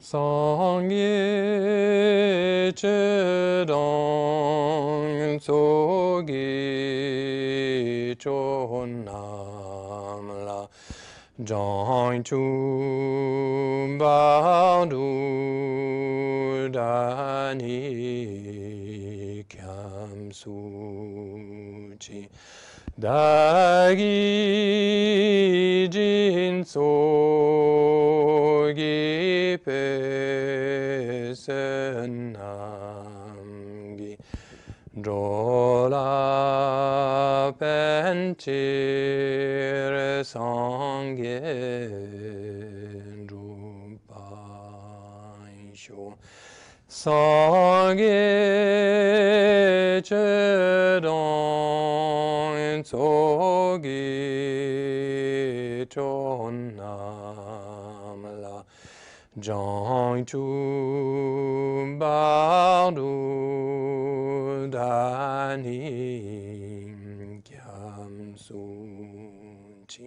Sangye chedong tsogi chonam la jong chum bao du dani kyam su chi dagi jin sogi pesenamgi drola penchir sangye drupaisho sangye chedong tsogi chonam la jang chu bao du dani kyam su chi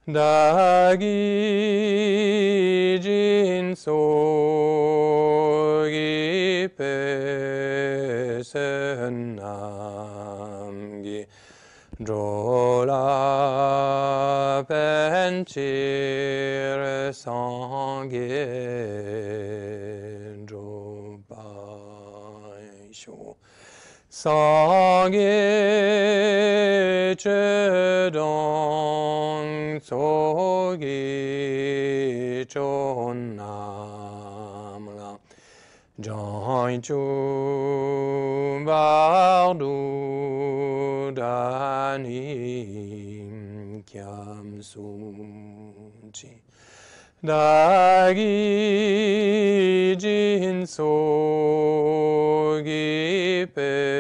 dagi jin sogi pesenamgi drola penchir sangye dropaisho sangye chedong tsogi chonam la jang chu bao du dani kyam su chi dagi jin sogi pesenamgi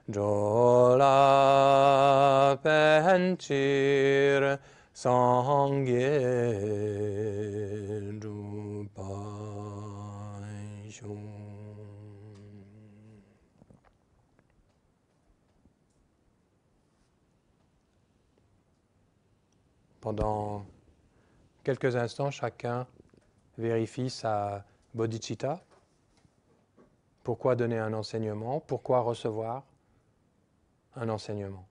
drola penchir sangye drupaisho. Pendant quelques instants, chacun vérifie sa bodhicitta. Pourquoi donner un enseignement? Pourquoi recevoir un enseignement?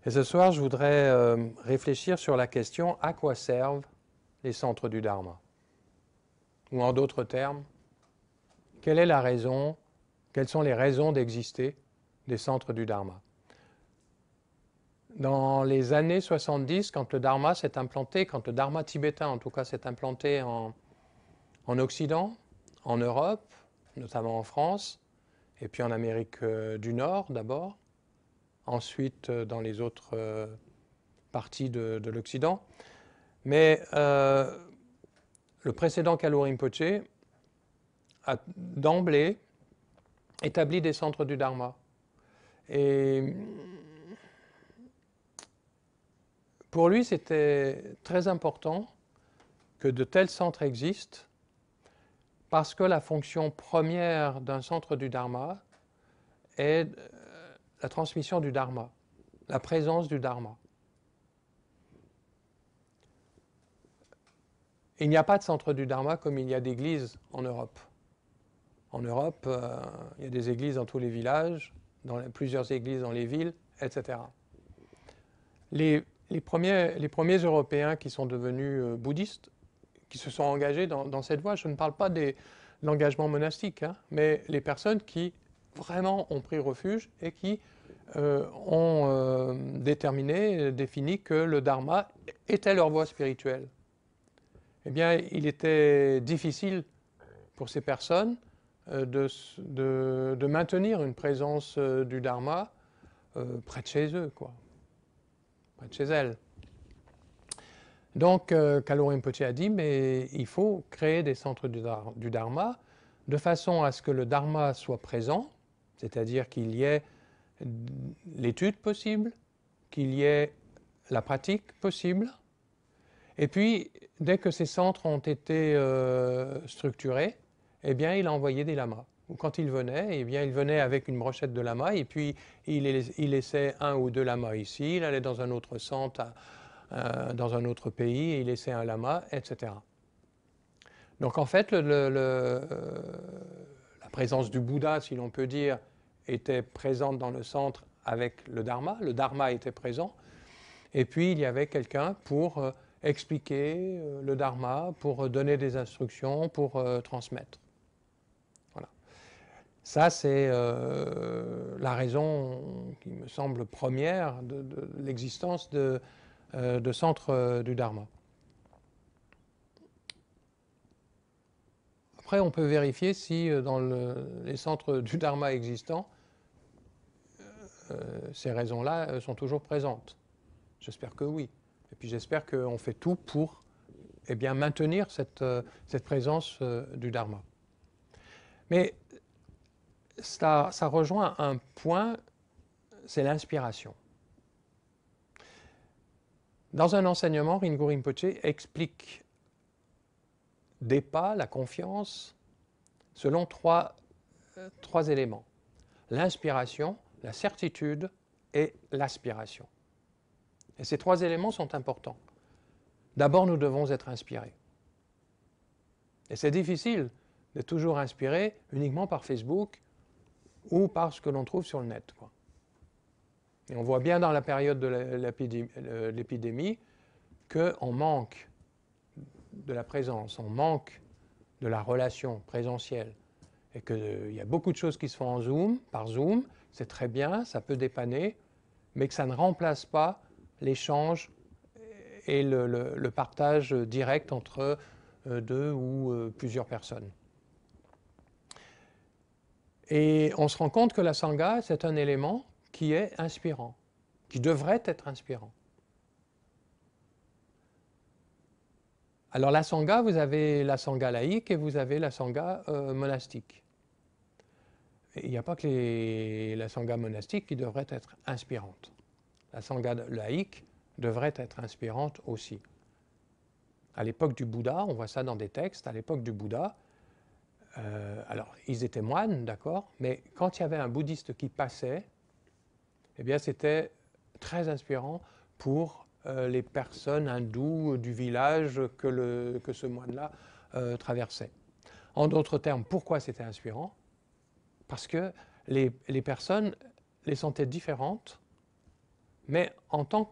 Et ce soir, je voudrais réfléchir sur la question à quoi servent les centres du Dharma? Ou en d'autres termes, quelle est la raison, quelles sont les raisons d'exister des centres du Dharma? Dans les années 70, quand le Dharma s'est implanté, quand le Dharma tibétain en tout cas s'est implanté en Occident, en Europe, notamment en France, et puis en Amérique du Nord d'abord, ensuite dans les autres parties de l'Occident. Mais le précédent Kalu Rinpoché a d'emblée établi des centres du Dharma. Et pour lui, c'était très important que de tels centres existent parce que la fonction première d'un centre du Dharma est la transmission du Dharma, la présence du Dharma. Il n'y a pas de centre du Dharma comme il y a d'églises en Europe. En Europe, il y a des églises dans tous les villages, plusieurs églises dans les villes, etc. Les premiers Européens qui sont devenus bouddhistes, qui se sont engagés dans cette voie, je ne parle pas de l'engagement monastique, hein, mais les personnes qui vraiment ont pris refuge et qui ont défini que le Dharma était leur voie spirituelle. Eh bien, il était difficile pour ces personnes de maintenir une présence du Dharma près de chez eux, quoi, près de chez elles. Donc, Kalu Rinpoché a dit, mais il faut créer des centres du Dharma de façon à ce que le dharma soit présent, c'est-à-dire qu'il y ait l'étude possible, qu'il y ait la pratique possible. Et puis, dès que ces centres ont été structurés, eh bien, il a envoyé des lamas. Quand il venait, eh bien, il venait avec une brochette de lamas et puis il laissait 1 ou 2 lamas ici, il allait dans un autre centre, dans un autre pays, et il laissait un lama, etc. Donc en fait, la présence du Bouddha, si l'on peut dire, était présente dans le centre avec le Dharma était présent, et puis il y avait quelqu'un pour expliquer le Dharma, pour donner des instructions, pour transmettre. Voilà. Ça, c'est la raison qui me semble première de l'existence de centres du Dharma. Après, on peut vérifier si dans les centres du Dharma existants, ces raisons-là sont toujours présentes. J'espère que oui. Et puis j'espère qu'on fait tout pour maintenir cette présence du Dharma. Mais ça rejoint un point, c'est l'inspiration. Dans un enseignement, Ringu Rinpoche explique Depa, la confiance, selon trois éléments. L'inspiration, la certitude et l'aspiration. Et ces 3 éléments sont importants. D'abord, nous devons être inspirés. Et c'est difficile d'être toujours inspiré uniquement par Facebook ou par ce que l'on trouve sur le net, quoi. Et on voit bien dans la période de l'épidémie qu'on manque de la présence, on manque de la relation présentielle. Et qu'il y a beaucoup de choses qui se font par Zoom, c'est très bien, ça peut dépanner, mais que ça ne remplace pas l'échange et le partage direct entre 2 ou plusieurs personnes. Et on se rend compte que la Sangha, c'est un élément qui est inspirant, qui devrait être inspirant. Alors la Sangha, vous avez la Sangha laïque et vous avez la Sangha monastique. Et il n'y a pas que la Sangha monastique qui devrait être inspirante. La Sangha laïque devrait être inspirante aussi. À l'époque du Bouddha, on voit ça dans des textes, à l'époque du Bouddha, alors ils étaient moines, d'accord, mais quand il y avait un bouddhiste qui passait, eh bien c'était très inspirant pour les personnes hindoues du village que ce moine-là traversait. En d'autres termes, pourquoi c'était inspirant? Parce que les personnes les sentaient différentes, mais en tant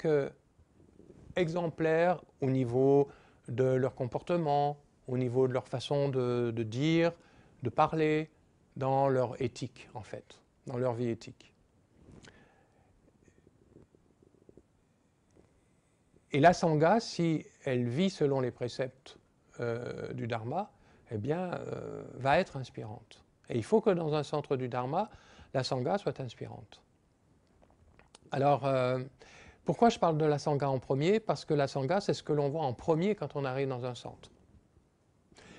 qu'exemplaires au niveau de leur comportement, au niveau de leur façon de dire, de parler, dans leur éthique, en fait, dans leur vie éthique. Et la Sangha, si elle vit selon les préceptes du Dharma, eh bien, va être inspirante. Et il faut que dans un centre du Dharma, la Sangha soit inspirante. Alors, pourquoi je parle de la Sangha en premier? Parce que la Sangha, c'est ce que l'on voit en premier quand on arrive dans un centre.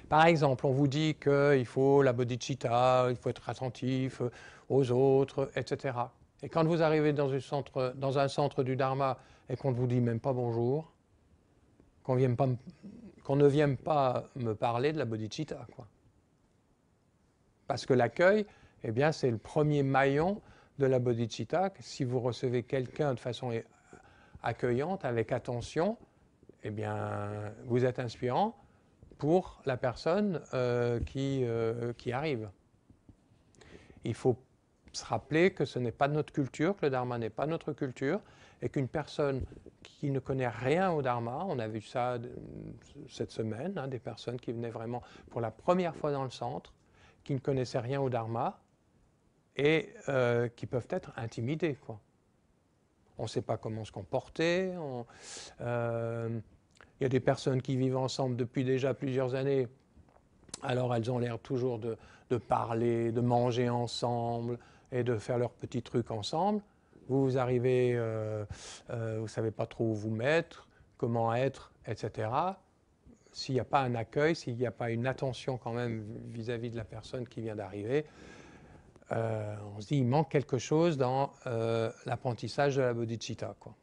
Par exemple, on vous dit qu'il faut la bodhicitta, il faut être attentif aux autres, etc. Et quand vous arrivez dans un centre du Dharma et qu'on ne vous dit même pas bonjour, qu'on ne vienne pas me parler de la bodhicitta, quoi. Parce que l'accueil, eh bien, c'est le premier maillon de la bodhicitta. Si vous recevez quelqu'un de façon accueillante, avec attention, eh bien, vous êtes inspirant pour la personne qui arrive. Il faut se rappeler que ce n'est pas notre culture, que le Dharma n'est pas notre culture, et qu'une personne qui ne connaît rien au Dharma, on a vu ça cette semaine, des personnes qui venaient vraiment pour la première fois dans le centre, qui ne connaissaient rien au Dharma, et qui peuvent être intimidées, quoi. On ne sait pas comment se comporter. Il y a des personnes qui vivent ensemble depuis déjà plusieurs années. Alors elles ont l'air toujours de parler, de manger ensemble et de faire leurs petits trucs ensemble. Vous arrivez, vous ne savez pas trop où vous mettre, comment être, etc. s'il n'y a pas un accueil, s'il n'y a pas une attention quand même vis-à-vis de la personne qui vient d'arriver, on se dit il manque quelque chose dans l'apprentissage de la bodhicitta, quoi.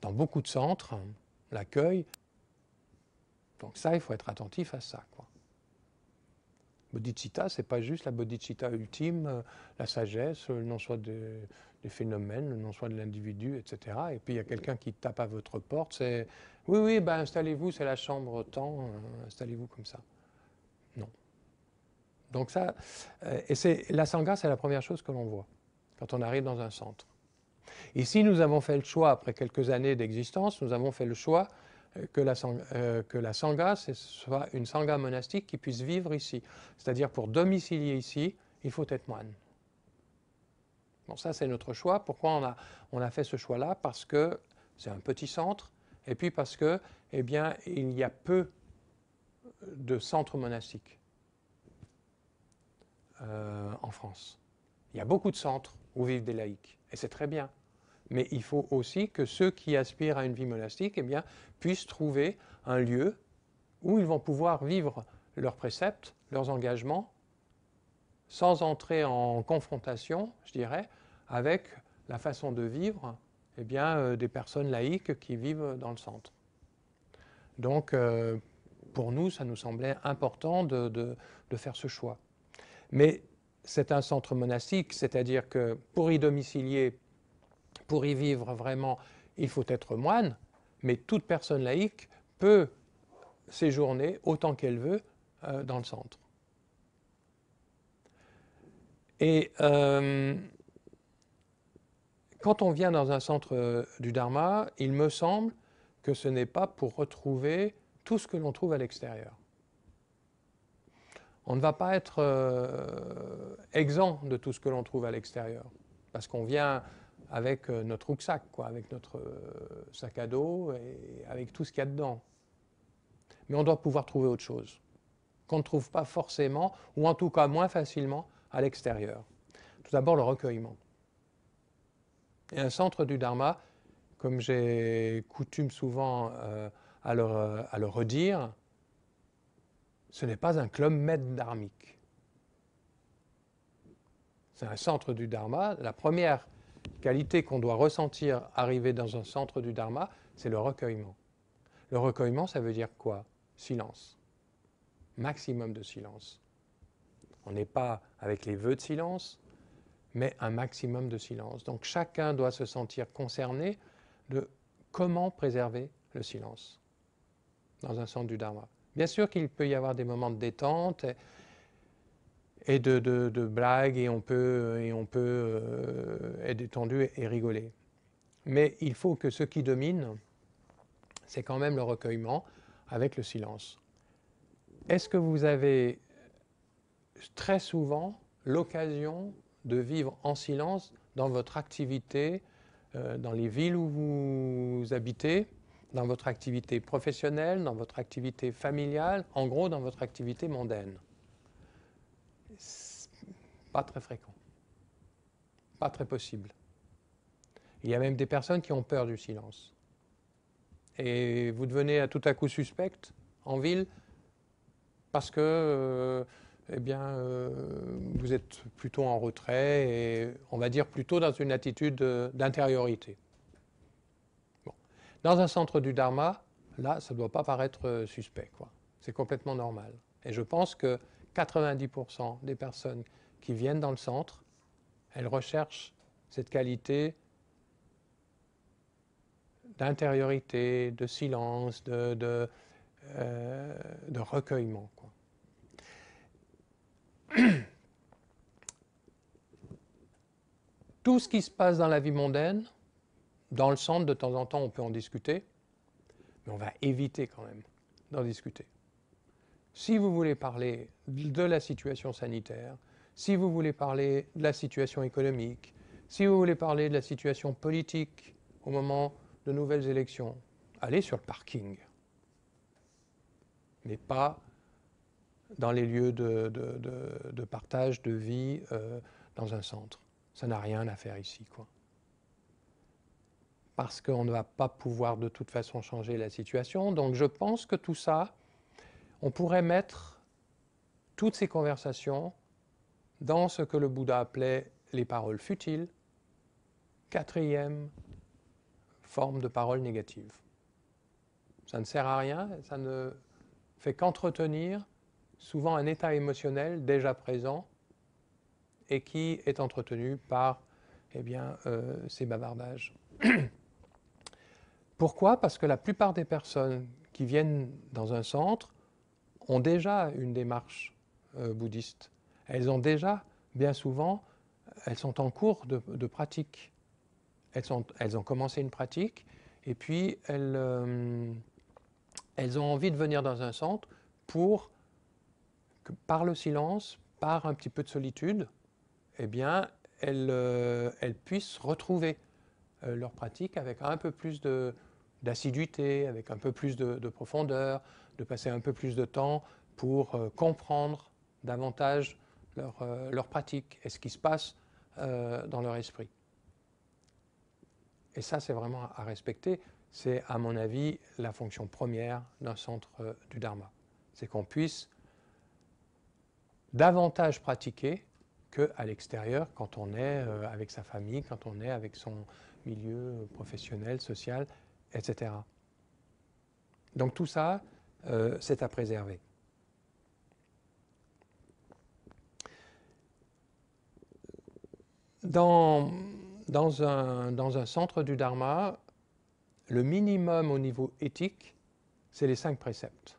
Dans beaucoup de centres, l'accueil, donc ça, il faut être attentif à ça, quoi. Bodhicitta, c'est pas juste la bodhicitta ultime, la sagesse, le non-soi des phénomènes, le non-soi de l'individu, etc. Et puis il y a quelqu'un qui tape à votre porte, c'est oui, oui, ben installez-vous, c'est la chambre temps, installez-vous comme ça. Non. Donc ça, et la sangha, c'est la première chose que l'on voit quand on arrive dans un centre. Ici, nous avons fait le choix, après quelques années d'existence, nous avons fait le choix que la sangha, ce soit une sangha monastique qui puisse vivre ici. C'est-à-dire, pour domicilier ici, il faut être moine. Bon, ça, c'est notre choix. Pourquoi on a fait ce choix-là? Parce que c'est un petit centre, et puis parce que, eh bien, il y a peu de centres monastiques en France. Il y a beaucoup de centres où vivent des laïcs, et c'est très bien. Mais il faut aussi que ceux qui aspirent à une vie monastique, eh bien, puissent trouver un lieu où ils vont pouvoir vivre leurs préceptes, leurs engagements, sans entrer en confrontation, je dirais, avec la façon de vivre, eh bien, des personnes laïques qui vivent dans le centre. Donc, pour nous, ça nous semblait important de faire ce choix. Mais c'est un centre monastique, c'est-à-dire que pour y domicilier, pour y vivre vraiment, il faut être moine, mais toute personne laïque peut séjourner autant qu'elle veut dans le centre. Et quand on vient dans un centre du Dharma, il me semble que ce n'est pas pour retrouver tout ce que l'on trouve à l'extérieur. On ne va pas être exempt de tout ce que l'on trouve à l'extérieur, parce qu'on vient avec notre rucksack, quoi, avec notre sac à dos et avec tout ce qu'il y a dedans. Mais on doit pouvoir trouver autre chose, qu'on ne trouve pas forcément, ou en tout cas moins facilement, à l'extérieur. Tout d'abord, le recueillement. Et un centre du Dharma, comme j'ai coutume souvent à le redire, ce n'est pas un club med dharmique. C'est un centre du Dharma. La première qualité qu'on doit ressentir arriver dans un centre du Dharma, c'est le recueillement. Le recueillement, ça veut dire quoi? Silence. Maximum de silence. On n'est pas avec les vœux de silence, mais un maximum de silence. Donc chacun doit se sentir concerné de comment préserver le silence dans un centre du Dharma. Bien sûr qu'il peut y avoir des moments de détente et de blagues, et on peut être détendu et rigoler. Mais il faut que ce qui domine, c'est quand même le recueillement avec le silence. Est-ce que vous avez très souvent l'occasion de vivre en silence dans votre activité, dans les villes où vous habitez, dans votre activité professionnelle, dans votre activité familiale, en gros dans votre activité mondaine? Pas très fréquent, pas très possible. Il y a même des personnes qui ont peur du silence. Et vous devenez tout à coup suspecte en ville parce que eh bien, vous êtes plutôt en retrait et on va dire plutôt dans une attitude d'intériorité. Bon. Dans un centre du Dharma, là, ça ne doit pas paraître suspect, quoi. C'est complètement normal. Et je pense que 90% des personnes qui viennent dans le centre, elles recherchent cette qualité d'intériorité, de silence, de recueillement, quoi. Tout ce qui se passe dans la vie mondaine, dans le centre, de temps en temps, on peut en discuter, mais on va éviter quand même d'en discuter. Si vous voulez parler de la situation sanitaire, si vous voulez parler de la situation économique, si vous voulez parler de la situation politique au moment de nouvelles élections, allez sur le parking, mais pas dans les lieux de partage, de vie dans un centre. Ça n'a rien à faire ici, quoi. parce qu'on ne va pas pouvoir de toute façon changer la situation. Donc je pense que tout ça, on pourrait mettre toutes ces conversations dans ce que le Bouddha appelait les paroles futiles, quatrième forme de parole négative. Ça ne sert à rien, ça ne fait qu'entretenir souvent un état émotionnel déjà présent et qui est entretenu par ces bavardages. Pourquoi? Parce que la plupart des personnes qui viennent dans un centre ont déjà une démarche bouddhiste. Elles ont déjà, bien souvent, elles sont en cours de pratique. Elles ont commencé une pratique et puis elles ont envie de venir dans un centre pour que par le silence, par un petit peu de solitude, eh bien, elles puissent retrouver leur pratique avec un peu plus d'assiduité, avec un peu plus de profondeur, de passer un peu plus de temps pour comprendre davantage leur pratique et ce qui se passe dans leur esprit. Et ça, c'est vraiment à respecter. C'est, à mon avis, la fonction première d'un centre du Dharma. C'est qu'on puisse davantage pratiquer qu'à l'extérieur, quand on est avec sa famille, quand on est avec son milieu professionnel, social, etc. Donc tout ça, c'est à préserver. Dans un centre du Dharma, le minimum au niveau éthique, c'est les 5 préceptes.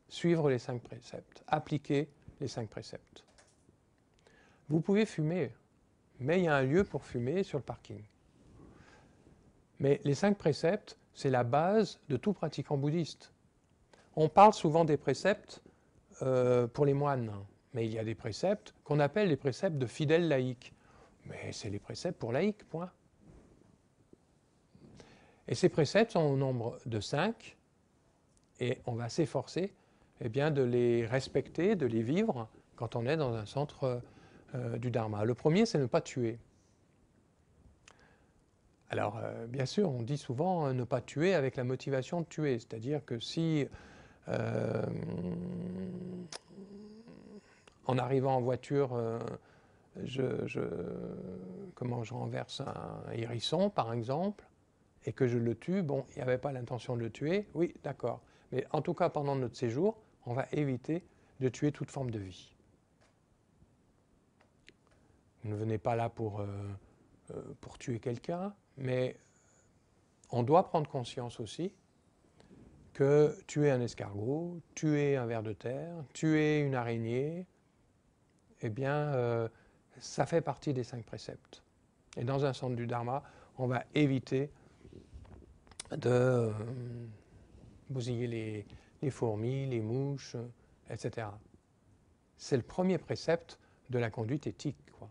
Suivre les 5 préceptes, appliquer les 5 préceptes. Vous pouvez fumer, mais il y a un lieu pour fumer sur le parking. Mais les 5 préceptes, c'est la base de tout pratiquant bouddhiste. On parle souvent des préceptes pour les moines, mais il y a des préceptes qu'on appelle les préceptes de fidèles laïcs. Mais c'est les préceptes pour laïcs, point. Et ces préceptes sont au nombre de 5, et on va s'efforcer de les respecter, de les vivre quand on est dans un centre du Dharma. Le premier, c'est ne pas tuer. Alors, bien sûr, on dit souvent ne pas tuer avec la motivation de tuer, c'est-à-dire que si, en arrivant en voiture, je renverse un hérisson, par exemple, et que je le tue, bon, il n'y avait pas l'intention de le tuer, oui, d'accord. Mais en tout cas, pendant notre séjour, on va éviter de tuer toute forme de vie. Vous ne venez pas là pour tuer quelqu'un, mais on doit prendre conscience aussi que tuer un escargot, tuer un ver de terre, tuer une araignée, eh bien, ça fait partie des 5 préceptes. Et dans un centre du Dharma, on va éviter de bousiller les fourmis, les mouches, etc. C'est le premier précepte de la conduite éthique, quoi.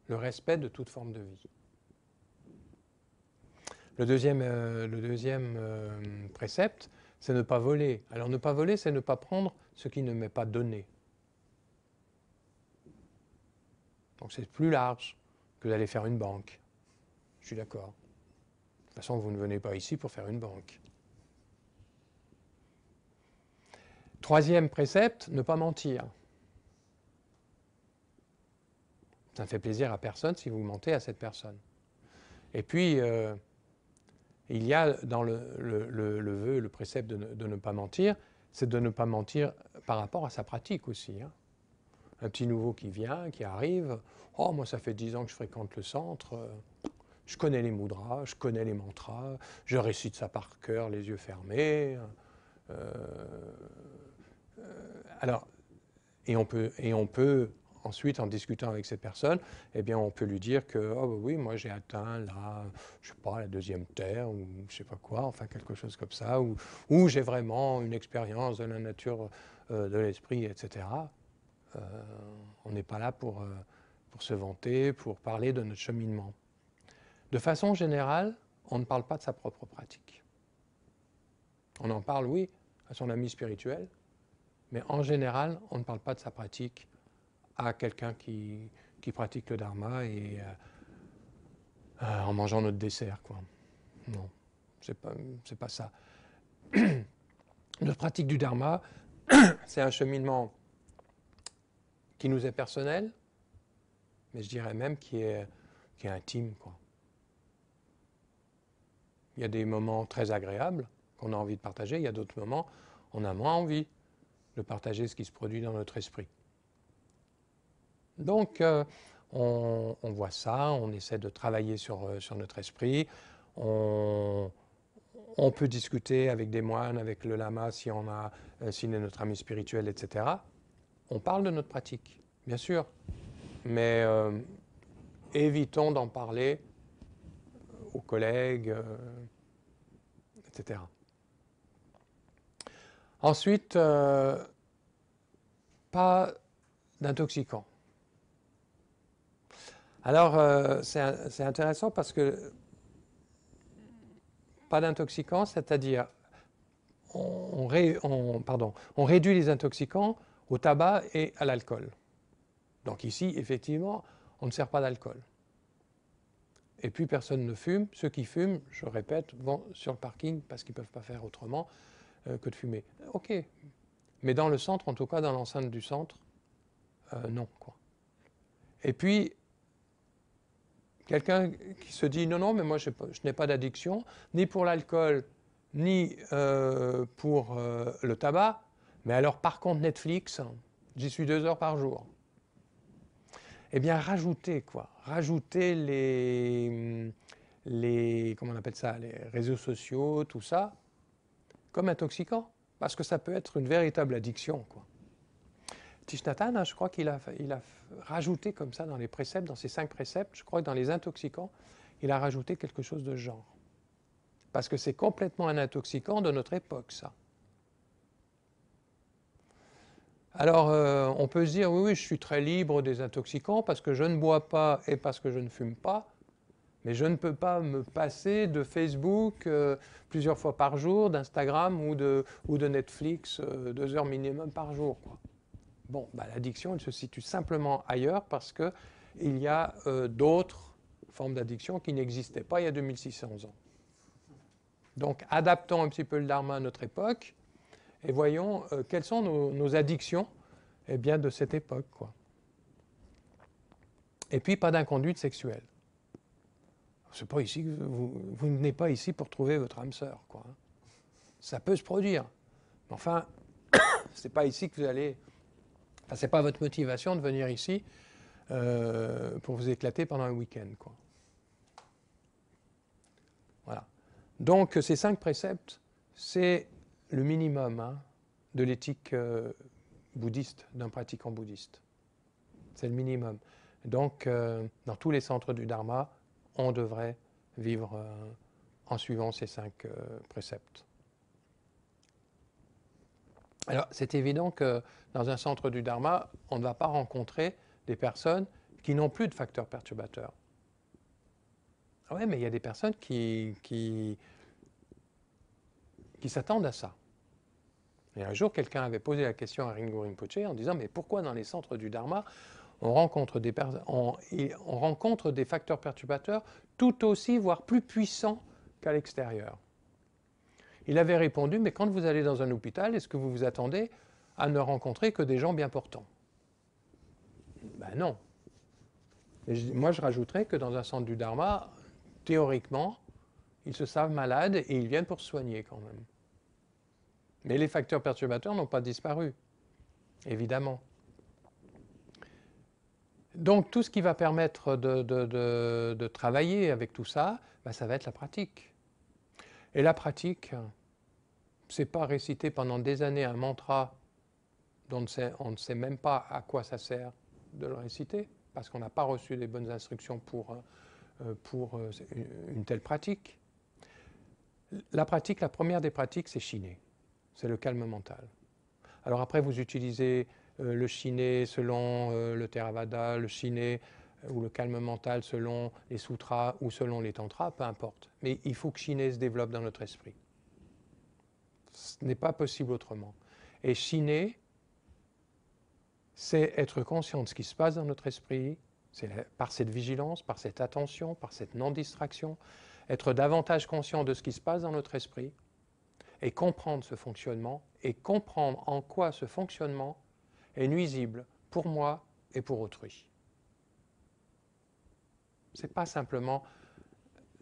Le respect de toute forme de vie. Le deuxième précepte, c'est ne pas voler. Alors ne pas voler, c'est ne pas prendre ce qui ne m'est pas donné. Donc c'est plus large que d'aller faire une banque. Je suis d'accord. De toute façon, vous ne venez pas ici pour faire une banque. Troisième précepte, ne pas mentir. Ça ne fait plaisir à personne si vous mentez à cette personne. Et puis, il y a dans le vœu, le précepte de ne pas mentir, c'est de ne pas mentir par rapport à sa pratique aussi. Hein. Un petit nouveau qui vient, qui arrive, « Oh, moi ça fait 10 ans que je fréquente le centre, je connais les mudras, je connais les mantras, je récite ça par cœur, les yeux fermés. » Alors, et on peut ensuite, en discutant avec cette personne, eh bien, on peut lui dire que, oh, bah oui, moi j'ai atteint je sais pas, la 2e terre, ou je sais pas quoi, enfin quelque chose comme ça, ou j'ai vraiment une expérience de la nature de l'esprit, etc. On n'est pas là pour se vanter, pour parler de notre cheminement. De façon générale, on ne parle pas de sa propre pratique. On en parle, oui, à son ami spirituel, mais en général, on ne parle pas de sa pratique à quelqu'un qui pratique le Dharma et en mangeant notre dessert, quoi. Non, c'est pas ça. Notre pratique du dharma, c'est un cheminement qui nous est personnel, mais je dirais même qui est intime, quoi. Il y a des moments très agréables qu'on a envie de partager, il y a d'autres moments on a moins envie de partager ce qui se produit dans notre esprit. Donc, on voit ça, on essaie de travailler sur notre esprit, on peut discuter avec des moines, avec le lama, si s'il est notre ami spirituel, etc. On parle de notre pratique, bien sûr, mais évitons d'en parler aux collègues, etc. Ensuite, pas d'intoxicants. Alors, c'est intéressant parce que pas d'intoxicants, c'est-à-dire on réduit les intoxicants au tabac et à l'alcool. Donc ici, effectivement, on ne sert pas d'alcool. Et puis personne ne fume. Ceux qui fument, je répète, vont sur le parking parce qu'ils ne peuvent pas faire autrement que de fumer. Ok. Mais dans le centre, en tout cas dans l'enceinte du centre, non, quoi. Et puis, quelqu'un qui se dit non, non, mais moi je n'ai pas d'addiction, ni pour l'alcool, ni pour le tabac, mais alors par contre Netflix, j'y suis 2 heures par jour. Eh bien rajoutez quoi, rajoutez comment on appelle ça, les réseaux sociaux, tout ça, comme intoxicant, parce que ça peut être une véritable addiction, quoi. Thich Nhat Hanh, je crois qu'il a rajouté comme ça dans les préceptes, dans ses 5 préceptes, je crois que dans les intoxicants, il a rajouté quelque chose de genre. Parce que c'est complètement un intoxicant de notre époque, ça. Alors, on peut se dire, oui, je suis très libre des intoxicants parce que je ne bois pas et parce que je ne fume pas, mais je ne peux pas me passer de Facebook plusieurs fois par jour, d'Instagram ou de Netflix 2 heures minimum par jour, quoi. Bon, l'addiction, elle se situe simplement ailleurs parce qu'il y a d'autres formes d'addiction qui n'existaient pas il y a 2600 ans. Donc, adaptons un petit peu le dharma à notre époque et voyons quelles sont nos addictions de cette époque, quoi. Et puis, pas d'inconduite sexuelle. C'est pas ici que vous ne venez pas ici pour trouver votre âme sœur, quoi. Ça peut se produire. Mais enfin, c'est pas ici que vous allez... Enfin, c'est pas votre motivation de venir ici pour vous éclater pendant un week-end, quoi. Voilà. Donc, ces 5 préceptes, c'est le minimum de l'éthique bouddhiste, d'un pratiquant bouddhiste. C'est le minimum. Donc, dans tous les centres du Dharma, on devrait vivre en suivant ces 5 préceptes. Alors, c'est évident que dans un centre du Dharma, on ne va pas rencontrer des personnes qui n'ont plus de facteurs perturbateurs. Ah ouais, mais il y a des personnes qui s'attendent à ça. Et un jour, quelqu'un avait posé la question à Ringo Rinpoche en disant « Mais pourquoi dans les centres du Dharma, on rencontre des facteurs perturbateurs tout aussi, voire plus puissants qu'à l'extérieur ?» Il avait répondu « Mais quand vous allez dans un hôpital, est-ce que vous vous attendez à ne rencontrer que des gens bien portants ?» Ben non. Et moi, je rajouterais que dans un centre du Dharma, théoriquement, ils se savent malades et ils viennent pour se soigner quand même. Mais les facteurs perturbateurs n'ont pas disparu, évidemment. Donc tout ce qui va permettre de travailler avec tout ça, ça va être la pratique. Et la pratique, c'est pas réciter pendant des années un mantra dont on ne sait même pas à quoi ça sert de le réciter, parce qu'on n'a pas reçu les bonnes instructions pour une telle pratique. La pratique, la première des pratiques, c'est chiner. C'est le calme mental. Alors après, vous utilisez le shiné selon le Theravada, le shiné ou le calme mental selon les sutras ou selon les tantras, peu importe. Mais il faut que shiné se développe dans notre esprit. Ce n'est pas possible autrement. Et shiné, c'est être conscient de ce qui se passe dans notre esprit, c'est par cette vigilance, par cette attention, par cette non-distraction, être davantage conscient de ce qui se passe dans notre esprit et comprendre ce fonctionnement et comprendre en quoi ce fonctionnement est nuisible pour moi et pour autrui. Ce n'est pas simplement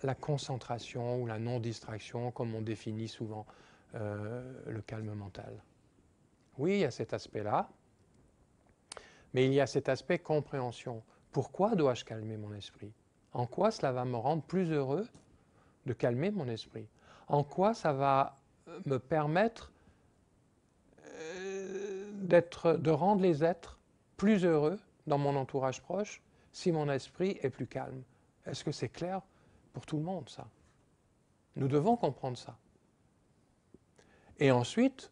la concentration ou la non-distraction comme on définit souvent le calme mental. Oui, il y a cet aspect-là, mais il y a cet aspect compréhension. Pourquoi dois-je calmer mon esprit? En quoi cela va me rendre plus heureux de calmer mon esprit? En quoi ça va me permettre de rendre les êtres plus heureux dans mon entourage proche si mon esprit est plus calme? Est-ce que c'est clair pour tout le monde, ça? Nous devons comprendre ça. Et ensuite,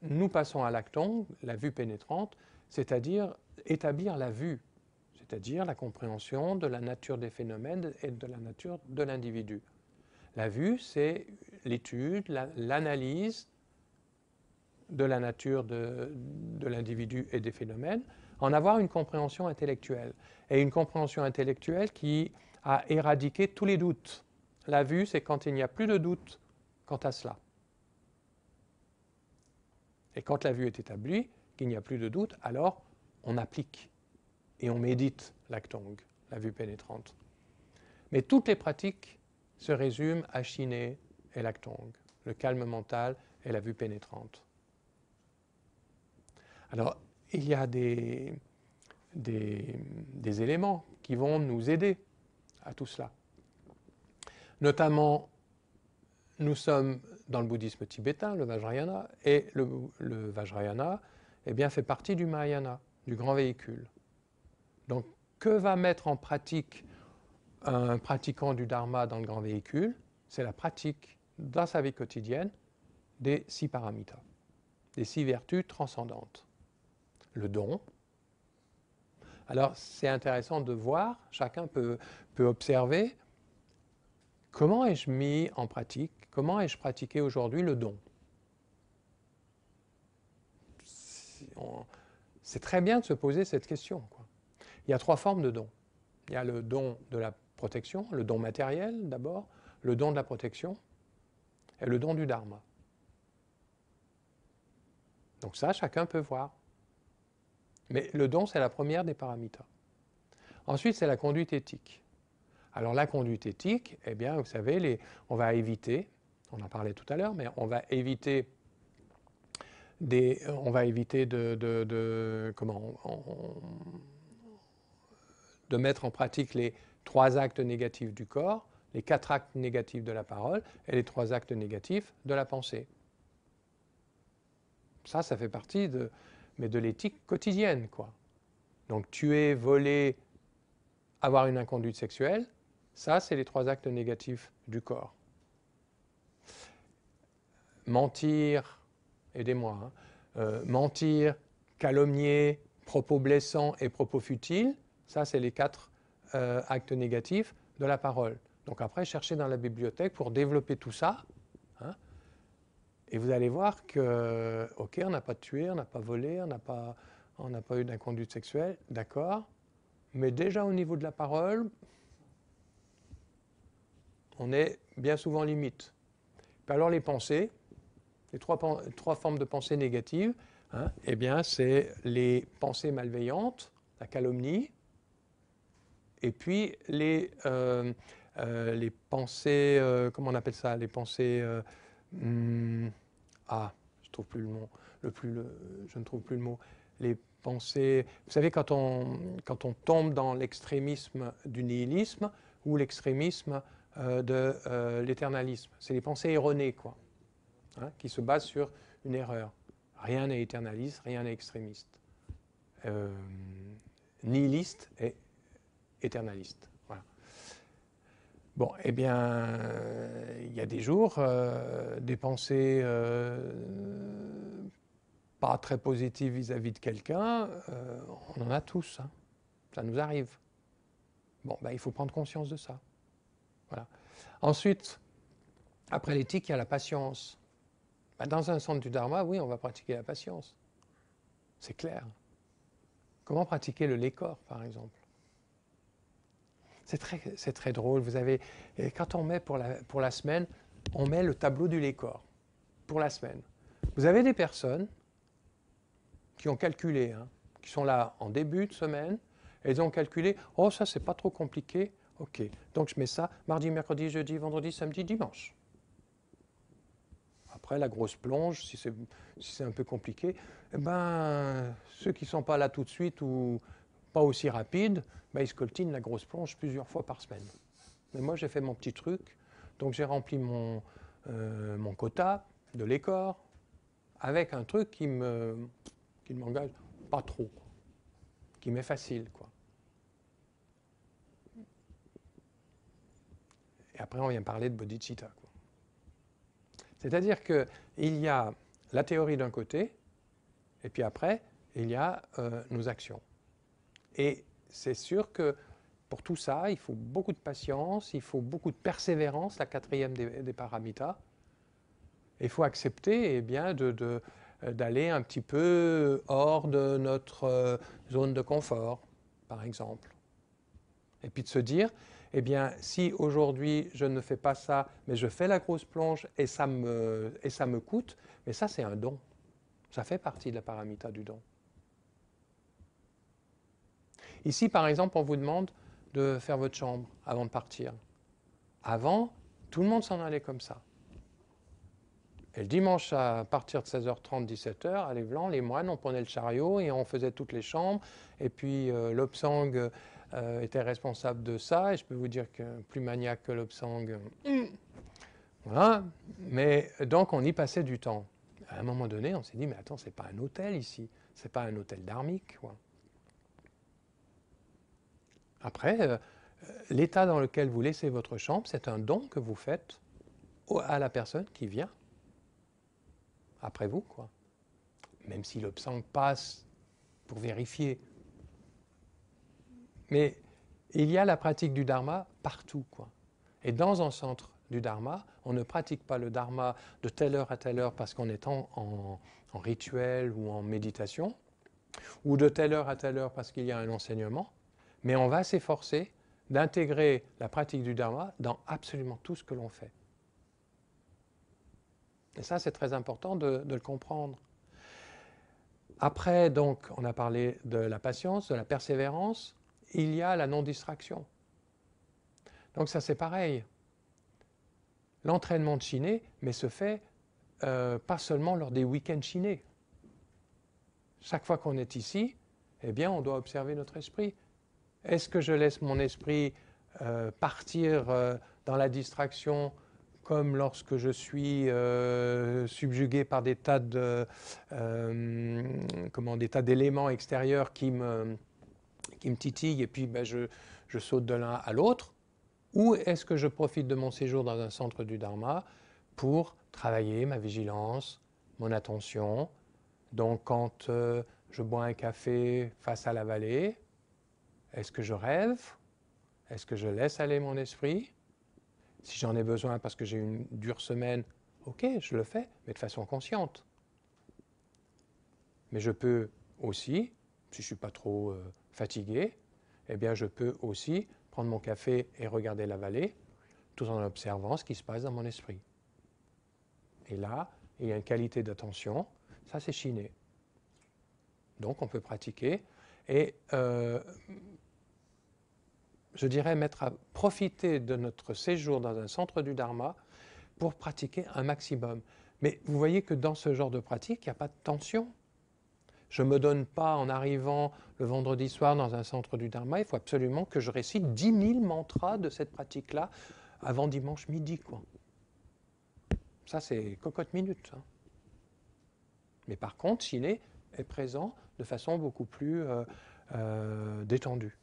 nous passons à l'acton, la vue pénétrante, c'est-à-dire établir la vue, c'est-à-dire la compréhension de la nature des phénomènes et de la nature de l'individu. La vue, c'est l'étude, l'analyse de la nature de l'individu et des phénomènes, en avoir une compréhension intellectuelle. Et une compréhension intellectuelle qui a éradiqué tous les doutes. La vue, c'est quand il n'y a plus de doute quant à cela. Et quand la vue est établie, qu'il n'y a plus de doute, alors on applique et on médite l'actong, la vue pénétrante. Mais toutes les pratiques se résument à Shiné et l'actong, le calme mental et la vue pénétrante. Alors, il y a des éléments qui vont nous aider à tout cela. Notamment, nous sommes dans le bouddhisme tibétain, le Vajrayana, et le Vajrayana fait partie du Mahayana, du grand véhicule. Donc, que va mettre en pratique un pratiquant du Dharma dans le grand véhicule? C'est la pratique, dans sa vie quotidienne, des 6 paramitas, des 6 vertus transcendantes. Le don. Alors, c'est intéressant de voir, chacun peut observer, comment ai-je mis en pratique, comment ai-je pratiqué aujourd'hui le don? C'est très bien de se poser cette question, quoi. Il y a 3 formes de don. Il y a le don de la protection, le don matériel d'abord, le don de la protection et le don du dharma. Donc ça, chacun peut voir. Mais le don, c'est la première des paramitas. Ensuite, c'est la conduite éthique. Alors la conduite éthique, eh bien, vous savez, on va éviter, on en parlait tout à l'heure, mais on va éviter de mettre en pratique les 3 actes négatifs du corps, les 4 actes négatifs de la parole et les 3 actes négatifs de la pensée. Ça fait partie de l'éthique quotidienne, quoi. Donc tuer, voler, avoir une inconduite sexuelle, ça, c'est les 3 actes négatifs du corps. Mentir, aidez-moi, mentir, calomnier, propos blessants et propos futiles, ça, c'est les 4 actes négatifs de la parole. Donc après, cherchez dans la bibliothèque pour développer tout ça. Hein, et vous allez voir que, ok, on n'a pas tué, on n'a pas volé, on n'a pas eu d'inconduite sexuelle, d'accord, mais déjà au niveau de la parole, on est bien souvent limite. Puis alors les pensées, les 3 formes de pensées négatives, hein, eh bien c'est les pensées malveillantes, la calomnie, et puis les pensées, comment on appelle ça, les pensées, je trouve plus le mot, je ne trouve plus le mot, les pensées, vous savez, quand on tombe dans l'extrémisme du nihilisme ou l'extrémisme de l'éternalisme, c'est les pensées erronées, quoi, hein, qui se basent sur une erreur. Rien n'est éternaliste, rien n'est extrémiste. Nihiliste et éternaliste. Voilà. Bon, eh bien, il y a des jours, des pensées pas très positives vis-à-vis de quelqu'un, on en a tous, hein. Ça nous arrive. Bon, ben, il faut prendre conscience de ça. Voilà. Ensuite, après l'éthique, il y a la patience. Ben, dans un centre du Dharma, oui, on va pratiquer la patience. C'est clair. Comment pratiquer le lécor, par exemple? C'est très drôle. Vous avez, et quand on met pour la semaine, on met le tableau du Lécor pour la semaine. Vous avez des personnes qui ont calculé, hein, qui sont là en début de semaine, et ils ont calculé, oh ça c'est pas trop compliqué, ok, donc je mets ça mardi, mercredi, jeudi, vendredi, samedi, dimanche. Après la grosse plonge, si c'est un peu compliqué, eh ben, ceux qui ne sont pas là tout de suite ou pas aussi rapides, ben, ils scoltinent la grosse plonge plusieurs fois par semaine. Mais moi j'ai fait mon petit truc, donc j'ai rempli mon quota de Lécor avec un truc qui ne m'engage pas trop, qui m'est facile, quoi. Et après, on vient parler de bodhicitta, quoi. C'est-à-dire qu'il y a la théorie d'un côté, et puis après, il y a nos actions. Et c'est sûr que pour tout ça, il faut beaucoup de patience, il faut beaucoup de persévérance, la quatrième des paramitas. Il faut accepter eh bien, d'aller un petit peu hors de notre zone de confort, par exemple. Et puis de se dire, eh bien, si aujourd'hui je ne fais pas ça, mais je fais la grosse plonge et ça me coûte, mais ça c'est un don. Ça fait partie de la paramita du don. Ici, par exemple, on vous demande de faire votre chambre avant de partir. Avant, tout le monde s'en allait comme ça. Et le dimanche, à partir de 16h30, 17h, à l'Évlan, les moines, on prenait le chariot et on faisait toutes les chambres. Et puis l'Obsang était responsable de ça. Et je peux vous dire que plus maniaque que l'Obsang. Voilà. Mais donc, on y passait du temps. À un moment donné, on s'est dit, mais attends, c'est pas un hôtel ici. C'est pas un hôtel dharmique, quoi. Après, l'état dans lequel vous laissez votre chambre, c'est un don que vous faites à la personne qui vient après vous, quoi. Même si l'Obsang passe pour vérifier. Mais il y a la pratique du Dharma partout, quoi. Et dans un centre du Dharma, on ne pratique pas le Dharma de telle heure à telle heure parce qu'on est en rituel ou en méditation, ou de telle heure à telle heure parce qu'il y a un enseignement, mais on va s'efforcer d'intégrer la pratique du Dharma dans absolument tout ce que l'on fait. Et ça, c'est très important de le comprendre. Après, donc, on a parlé de la patience, de la persévérance. Il y a la non-distraction. Donc ça, c'est pareil. L'entraînement de Shiné, mais se fait pas seulement lors des week-ends Shiné. Chaque fois qu'on est ici, eh bien, on doit observer notre esprit. Est-ce que je laisse mon esprit partir dans la distraction comme lorsque je suis subjugué par des tas d'éléments extérieurs qui me titillent et puis ben, je saute de l'un à l'autre? Ou est-ce que je profite de mon séjour dans un centre du Dharma pour travailler ma vigilance, mon attention? Donc quand je bois un café face à la vallée, est-ce que je rêve? Est-ce que je laisse aller mon esprit? Si j'en ai besoin parce que j'ai une dure semaine, ok, je le fais, mais de façon consciente. Mais je peux aussi, si je ne suis pas trop fatigué, eh bien je peux aussi prendre mon café et regarder la vallée, tout en observant ce qui se passe dans mon esprit. Et là, il y a une qualité d'attention, ça c'est Shiné. Donc on peut pratiquer et je dirais profiter de notre séjour dans un centre du Dharma pour pratiquer un maximum. Mais vous voyez que dans ce genre de pratique, il n'y a pas de tension. Je ne me donne pas en arrivant le vendredi soir dans un centre du Dharma, il faut absolument que je récite 10 000 mantras de cette pratique-là avant dimanche midi, quoi. Ça, c'est cocotte minute. Hein. Mais par contre, Shiné est présent de façon beaucoup plus détendue.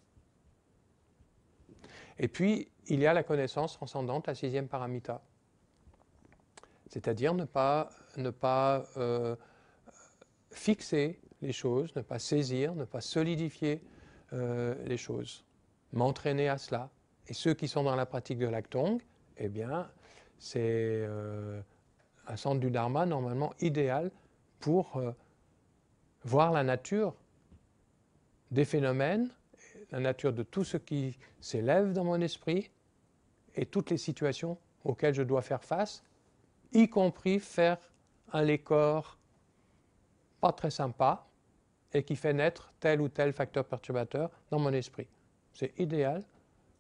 Et puis, il y a la connaissance transcendante, la sixième paramita. C'est-à-dire ne pas fixer les choses, ne pas saisir, ne pas solidifier les choses. M'entraîner à cela. Et ceux qui sont dans la pratique de l'Aktong, eh bien, c'est un centre du Dharma normalement idéal pour voir la nature des phénomènes la nature de tout ce qui s'élève dans mon esprit et toutes les situations auxquelles je dois faire face, y compris faire un lécor pas très sympa et qui fait naître tel ou tel facteur perturbateur dans mon esprit. C'est idéal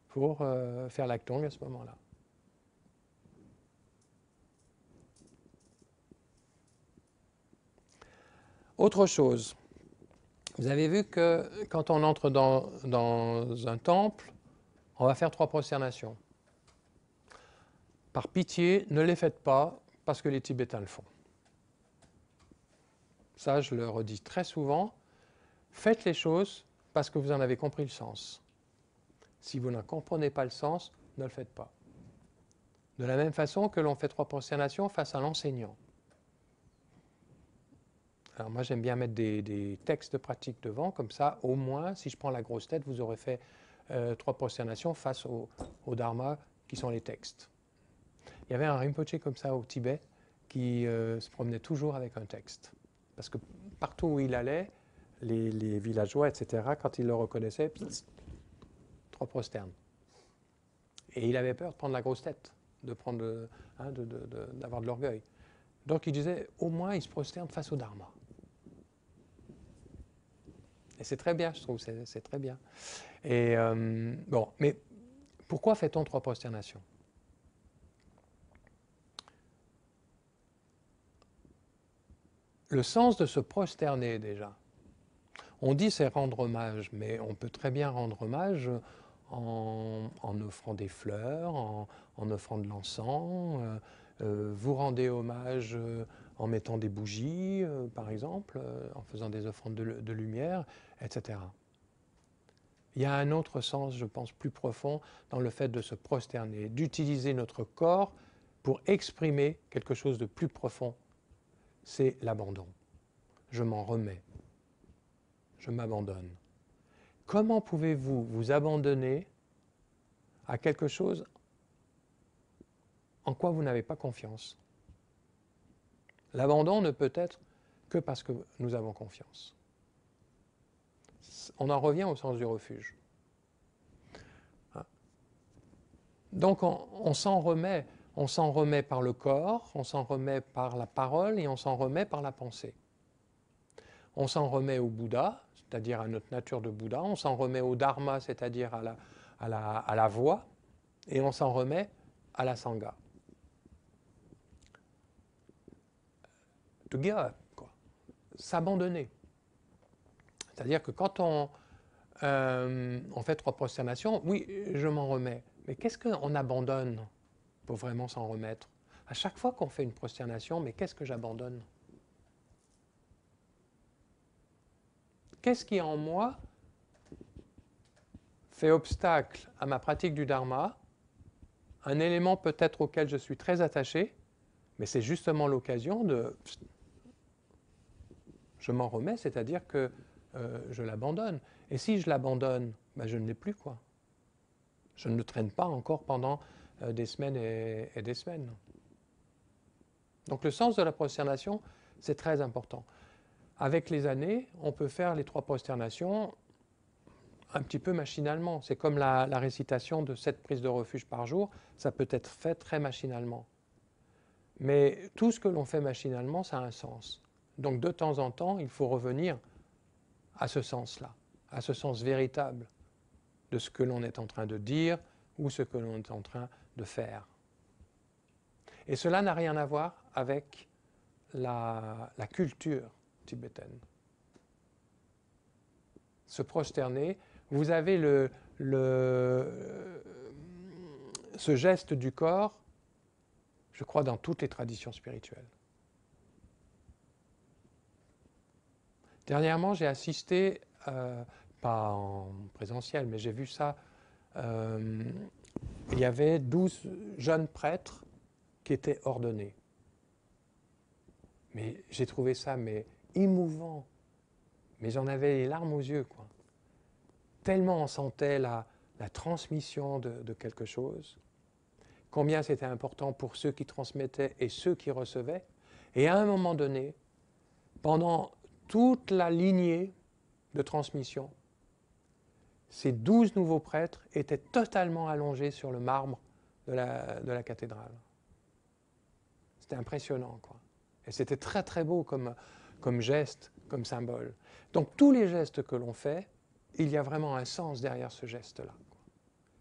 pour faire l'actung à ce moment-là. Autre chose, vous avez vu que quand on entre dans un temple, on va faire 3 prosternations. Par pitié, ne les faites pas parce que les Tibétains le font. Ça, je le redis très souvent. Faites les choses parce que vous en avez compris le sens. Si vous n'en comprenez pas le sens, ne le faites pas. De la même façon que l'on fait 3 prosternations face à l'enseignant. Alors moi, j'aime bien mettre des textes de pratique devant, comme ça, au moins, si je prends la grosse tête, vous aurez fait 3 prosternations face au Dharma, qui sont les textes. Il y avait un Rinpoché comme ça au Tibet, qui se promenait toujours avec un texte. Parce que partout où il allait, les villageois, etc., quand ils le reconnaissaient, 3 prosternes. Et il avait peur de prendre la grosse tête, d'avoir de l'orgueil. Donc il disait, au moins, il se prosterne face au Dharma. Et c'est très bien, je trouve, c'est très bien. Et bon, mais pourquoi fait-on 3 prosternations? Le sens de se prosterner, déjà. On dit c'est rendre hommage, mais on peut très bien rendre hommage en offrant des fleurs, en offrant de l'encens. Vous rendez hommage en mettant des bougies, par exemple, en faisant des offrandes de lumière, etc. Il y a un autre sens, je pense, plus profond dans le fait de se prosterner, d'utiliser notre corps pour exprimer quelque chose de plus profond. C'est l'abandon. Je m'en remets. Je m'abandonne. Comment pouvez-vous vous abandonner à quelque chose en quoi vous n'avez pas confiance? L'abandon ne peut être que parce que nous avons confiance. On en revient au sens du refuge. Donc on s'en remet. On s'en remet par le corps, on s'en remet par la parole et on s'en remet par la pensée. On s'en remet au Bouddha, c'est-à-dire à notre nature de Bouddha, on s'en remet au Dharma, c'est-à-dire à la voie, et on s'en remet à la Sangha. To give up, quoi. S'abandonner. C'est-à-dire que quand on fait 3 prosternations, oui, je m'en remets, mais qu'est-ce qu'on abandonne pour vraiment s'en remettre? À chaque fois qu'on fait une prosternation, mais qu'est-ce que j'abandonne? Qu'est-ce qui en moi fait obstacle à ma pratique du Dharma? Un élément peut-être auquel je suis très attaché, mais c'est justement l'occasion de... Je m'en remets, c'est-à-dire que je l'abandonne. Et si je l'abandonne, ben je ne l'ai plus, quoi. Je ne le traîne pas encore pendant des semaines et des semaines. Donc le sens de la prosternation, c'est très important. Avec les années, on peut faire les 3 prosternations un petit peu machinalement. C'est comme la récitation de 7 prises de refuge par jour, ça peut être fait très machinalement. Mais tout ce que l'on fait machinalement, ça a un sens. Donc de temps en temps, il faut revenir à ce sens-là, à ce sens véritable de ce que l'on est en train de dire ou ce que l'on est en train de faire. Et cela n'a rien à voir avec la culture tibétaine. Se prosterner, vous avez ce geste du corps, je crois, dans toutes les traditions spirituelles. Dernièrement, j'ai assisté, pas en présentiel, mais j'ai vu ça, il y avait 12 jeunes prêtres qui étaient ordonnés. Mais j'ai trouvé ça émouvant. Mais j'en avais les larmes aux yeux, quoi. Tellement on sentait la transmission de quelque chose, combien c'était important pour ceux qui transmettaient et ceux qui recevaient. Et à un moment donné, pendant toute la lignée de transmission, ces 12 nouveaux prêtres étaient totalement allongés sur le marbre de la cathédrale. C'était impressionnant, quoi. Et c'était très très beau comme geste, comme symbole. Donc tous les gestes que l'on fait, il y a vraiment un sens derrière ce geste-là.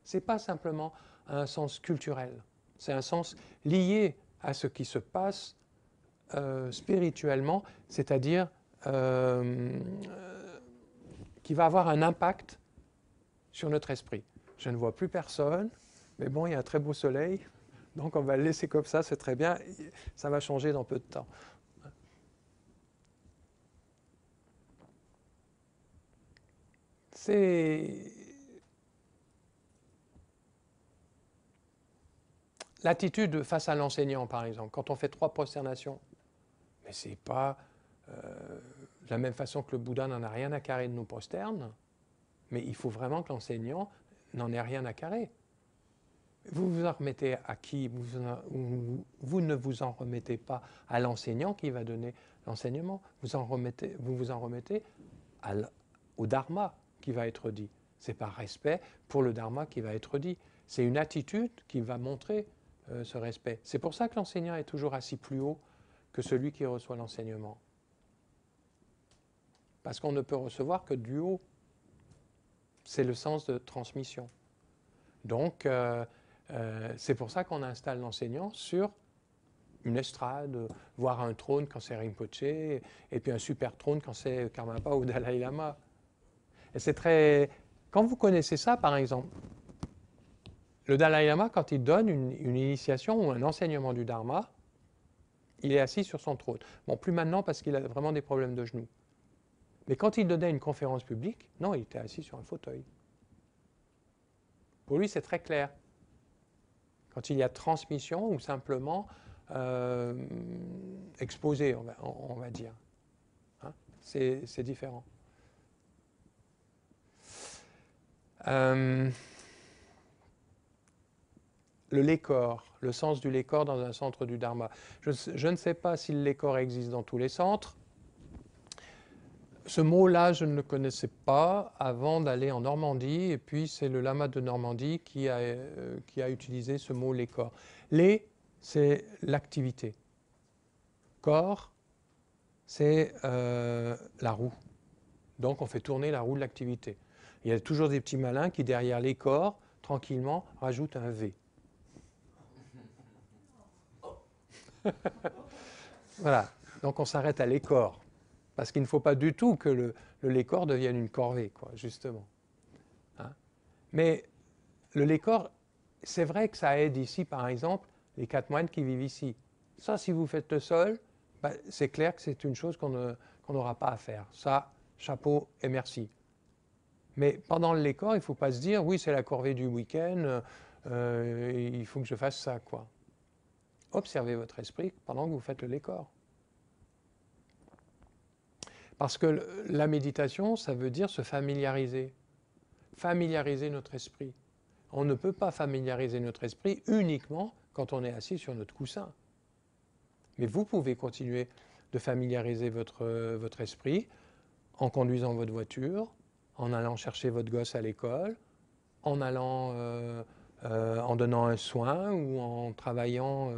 Ce n'est pas simplement un sens culturel, c'est un sens lié à ce qui se passe spirituellement, c'est-à-dire qui va avoir un impact sur notre esprit. Je ne vois plus personne, mais bon, il y a un très beau soleil, donc on va le laisser comme ça, c'est très bien, ça va changer dans peu de temps. C'est l'attitude face à l'enseignant, par exemple, quand on fait 3 prosternations, mais ce n'est pas de la même façon que le Bouddha n'en a rien à carrer de nous prosterne, mais il faut vraiment que l'enseignant n'en ait rien à carrer. Vous vous en remettez à qui? Vous ne vous en remettez pas à l'enseignant qui va donner l'enseignement. Vous vous en remettez au dharma qui va être dit. C'est par respect pour le dharma qui va être dit. C'est une attitude qui va montrer ce respect. C'est pour ça que l'enseignant est toujours assis plus haut que celui qui reçoit l'enseignement. Parce qu'on ne peut recevoir que du haut. C'est le sens de transmission. Donc, c'est pour ça qu'on installe l'enseignant sur une estrade, voire un trône quand c'est Rinpoche, et puis un super trône quand c'est Karmapa ou Dalai Lama. Et c'est très... Quand vous connaissez ça, par exemple, le Dalai Lama, quand il donne une initiation ou un enseignement du Dharma, il est assis sur son trône. Bon, plus maintenant parce qu'il a vraiment des problèmes de genoux. Mais quand il donnait une conférence publique, non, il était assis sur un fauteuil. Pour lui, c'est très clair. Quand il y a transmission ou simplement exposé, on va dire. Hein, c'est différent. Le lécor, le sens du lécor dans un centre du Dharma. Je ne sais pas si le lécor existe dans tous les centres. Ce mot-là, je ne le connaissais pas avant d'aller en Normandie, et puis c'est le lama de Normandie qui a utilisé ce mot lécor. Lé, c'est l'activité. Corps, c'est la roue. Donc on fait tourner la roue de l'activité. Il y a toujours des petits malins qui, derrière les corps, tranquillement, rajoutent un V. Voilà, donc on s'arrête à l'écor, parce qu'il ne faut pas du tout que le lécor devienne une corvée, quoi, justement. Hein? Mais le lécor, c'est vrai que ça aide ici, par exemple, les 4 moines qui vivent ici. Ça, si vous faites le sol, bah, c'est clair que c'est une chose qu'on n'aura pas à faire. Ça, chapeau et merci. Mais pendant le lécor, il ne faut pas se dire, oui, c'est la corvée du week-end, il faut que je fasse ça, quoi. Observez votre esprit pendant que vous faites le lécor. Parce que la méditation, ça veut dire se familiariser. Familiariser notre esprit. On ne peut pas familiariser notre esprit uniquement quand on est assis sur notre coussin. Mais vous pouvez continuer de familiariser votre esprit en conduisant votre voiture, en allant chercher votre gosse à l'école, en donnant un soin ou en travaillant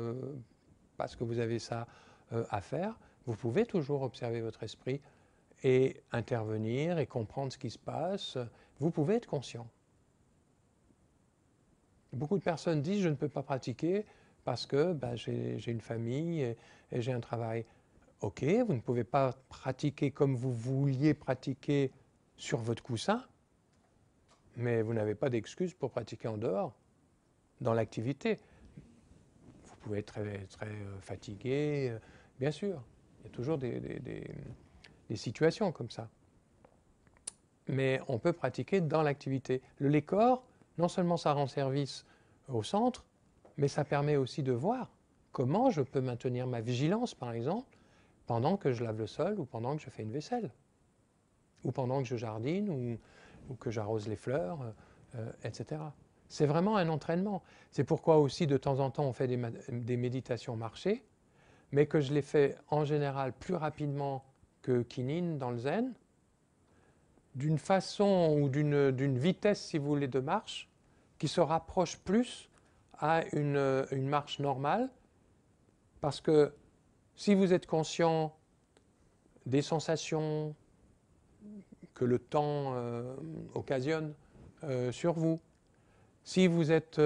parce que vous avez ça à faire. Vous pouvez toujours observer votre esprit et intervenir et comprendre ce qui se passe. Vous pouvez être conscient. Beaucoup de personnes disent « je ne peux pas pratiquer parce que j'ai une famille et j'ai un travail ». Ok, vous ne pouvez pas pratiquer comme vous vouliez pratiquer sur votre coussin, mais vous n'avez pas d'excuse pour pratiquer en dehors, dans l'activité. Vous pouvez être très, très fatigué, bien sûr. Il y a toujours des situations comme ça. Mais on peut pratiquer dans l'activité. Le lécor, non seulement ça rend service au centre, mais ça permet aussi de voir comment je peux maintenir ma vigilance, par exemple, pendant que je lave le sol ou pendant que je fais une vaisselle, ou pendant que je jardine ou que j'arrose les fleurs, etc. C'est vraiment un entraînement. C'est pourquoi aussi de temps en temps on fait des méditations marchées, mais que je les fais en général plus rapidement que Kinin dans le zen. d'une façon ou d'une vitesse, si vous voulez, de marche qui se rapproche plus à une marche normale, parce que si vous êtes conscient des sensations que le temps occasionne sur vous, si vous êtes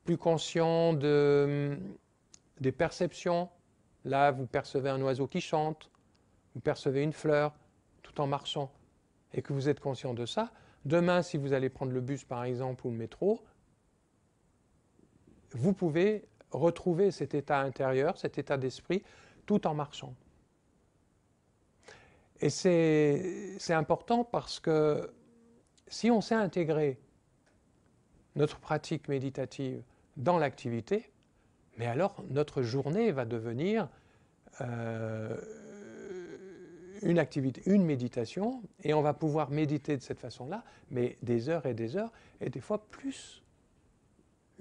plus conscient des perceptions, là vous percevez un oiseau qui chante, vous percevez une fleur tout en marchant, et que vous êtes conscient de ça, demain si vous allez prendre le bus par exemple ou le métro, vous pouvez retrouver cet état intérieur, cet état d'esprit, tout en marchant. Et c'est important parce que si on sait intégrer notre pratique méditative dans l'activité, mais alors notre journée va devenir une activité, une méditation, et on va pouvoir méditer de cette façon-là, mais des heures, et des fois plus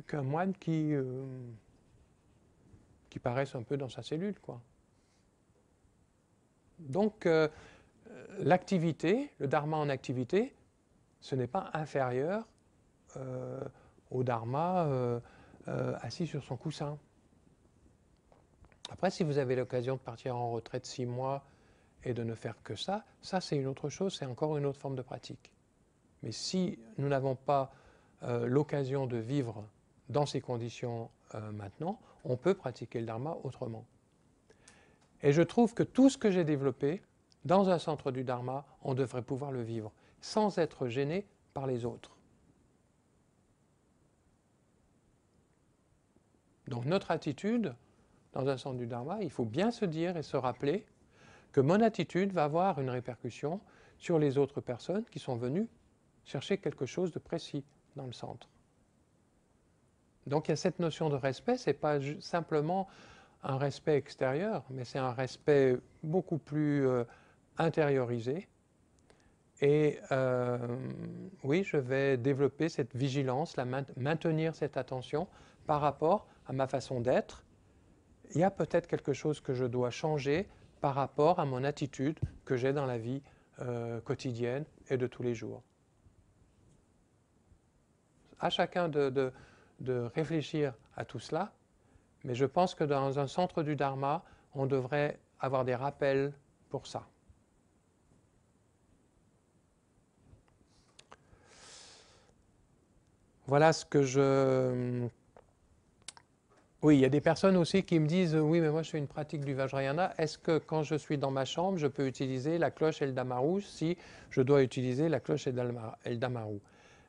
qu'un moine qui paraisse un peu dans sa cellule, quoi. Donc, l'activité, le dharma en activité, ce n'est pas inférieur au dharma assis sur son coussin. Après, si vous avez l'occasion de partir en retraite 6 mois et de ne faire que ça c'est une autre chose, c'est encore une autre forme de pratique. Mais si nous n'avons pas l'occasion de vivre dans ces conditions maintenant, on peut pratiquer le dharma autrement. Et je trouve que tout ce que j'ai développé dans un centre du dharma, on devrait pouvoir le vivre sans être gêné par les autres. Donc notre attitude dans un centre du dharma, il faut bien se dire et se rappeler que mon attitude va avoir une répercussion sur les autres personnes qui sont venues chercher quelque chose de précis dans le centre. Donc il y a cette notion de respect, ce n'est pas simplement un respect extérieur, mais c'est un respect beaucoup plus intériorisé. Et oui, je vais développer cette vigilance, maintenir cette attention par rapport à ma façon d'être. Il y a peut-être quelque chose que je dois changer par rapport à mon attitude que j'ai dans la vie quotidienne et de tous les jours. À chacun de réfléchir à tout cela, mais je pense que dans un centre du dharma, on devrait avoir des rappels pour ça. Voilà ce que je... Oui, il y a des personnes aussi qui me disent « Oui, mais moi je fais une pratique du Vajrayana. Est-ce que quand je suis dans ma chambre, je peux utiliser la cloche et le damaru si je dois utiliser la cloche et le damaru ?»